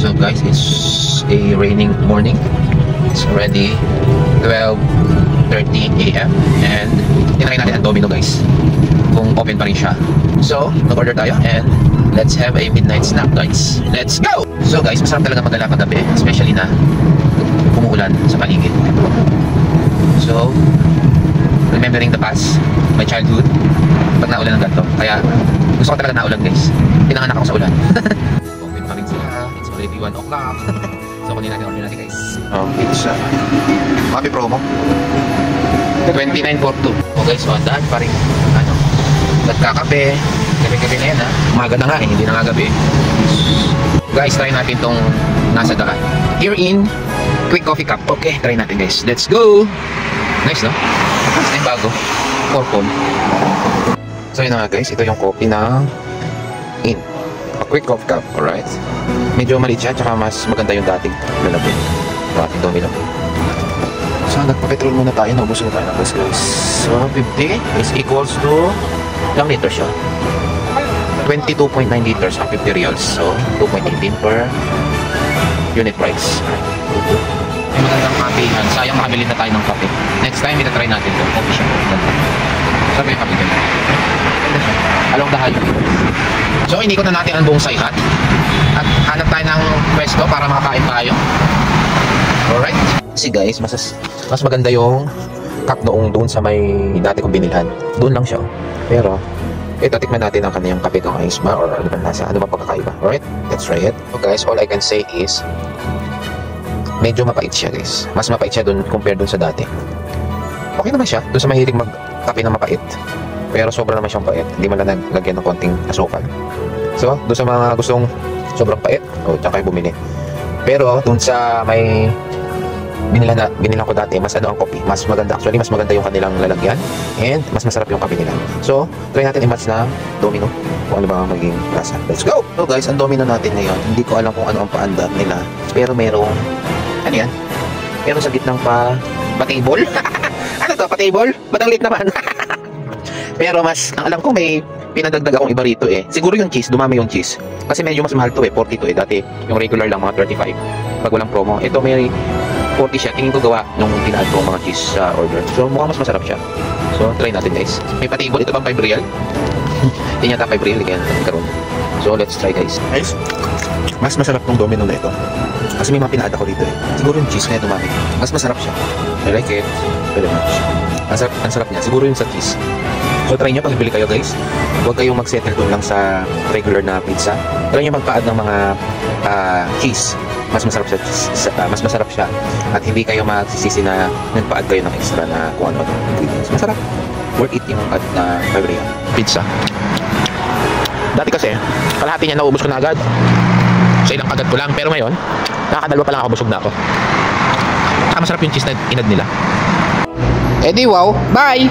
So guys, it's a raining morning. It's already 12:30 AM and tinry natin ang Domino guys kung open pa rin siya. So nag-order tayo and let's have a midnight snack guys. Let's go! So guys, masarap talaga magala paggabi, especially na umuulan sa paligid. So remembering the past, my childhood, pag naulan ng ganito. Kaya gusto ko talaga naulan guys. Pinanganak ako sa ulan. Open pa rin sila. It's already 1 o'clock. So kunin natin order natin guys. Pizza. Happy promo. 29.42. Oh guys, so daan pa rin nagkakape. Gabi-gabi na yan ha. Umaga na nga eh, hindi na nga gabi. Guys, try natin tong nasa daan. Here in Quick Coffee Cup. Okay, try natin guys. Let's go! Nice no? Nice na yung bago. Purple. So yun na nga guys, ito yung coffee na in a Quick Coffee Cup. Alright. Medyo maliit siya, tsaka mas maganda yung dating lalabin. Dating Domino. So nagpa-petrol muna tayo, naubos na tayo ng gas guys. So 50 is equals to ilang liters siya? 22.9 liters ang 50 reals. So 2.18 per unit price. May magandang kape yan. Sayang makabili na tayo ng kape. Next time, itatry natin ito. Coffee shop. Sabi yung kape dyan. Along the highway. So, inikot na natin ang buong sayhat. At hanap tayo ng pwesto para makakain tayo. Alright. Kasi guys, mas maganda yung cup noong doon sa may dati kong binilhan. Doon lang siya. Pero, ito, tikman natin ang kaniyang kape kung ayos ba or ano ba nasa, ano ba pagkakaiba. Alright? Let's try it. So guys, all I can say is medyo mapait siya guys. Mas mapait siya dun compare dun sa dati. Okay naman siya. Dun sa mahilig magkape na mapait. Pero sobra naman siyang pait. Hindi man lang naglagyan ng konting asukal. So, dun sa mga gustong sobrang pait, dyan kayo bumili. Pero dun sa may binilan ko dati, mas ano ang kopi. Mas maganda. Actually, mas maganda yung kanilang lalagyan. And mas masarap yung kape nila. So, try natin i-match na Domino. Kung ano ba ang maging lasa. Let's go! So guys, ang Domino natin ngayon, hindi ko alam kung ano ang paandar nila. Pero merong ano yan? Meron sa gitnang pa-table? Ano to? Pa-table? Ba't ang late naman? Pero mas, ang alam ko may pinadagdag akong iba rito eh. Siguro yung cheese, dumami yung cheese. Kasi medyo mas mahal to eh, 40 to eh. Dati yung regular lang mga 35. Pag walang promo. Ito may 40 siya. Tingin ko gawa nung pinaad ko mga cheese sa order. So mukhang mas masarap siya. So try natin guys. May pa-table. Ito bang 5 real? Hindi yata 5 real. Kaya nagkaroon. So let's try guys. Guys, mas masarap tong Domino na ito. Kasi may mga pinaad ako dito eh. Siguro yung cheese kaya dumami. Mas masarap siya. I like it very much. Ang sarap niya. Siguro yung sa cheese. So try nyo pag bili kayo guys. Huwag kayong mag-settle doon lang sa regular na pizza. Try nyo magpa-add ng mga cheese. Mas masarap siya. Mas masarap siya. At hindi kayo magsisisi na nagpa-add kayo ng extra na kung ano. Mas masarap. Worth it yung add na pizza. Dati kasi, kalahati niya naubos ko na agad. Sa ilang agad ko lang. Pero ngayon, nakakadalwa pa lang ako, busog na ako. Masarap yung cheese na inad nila. Eh di wow, bye!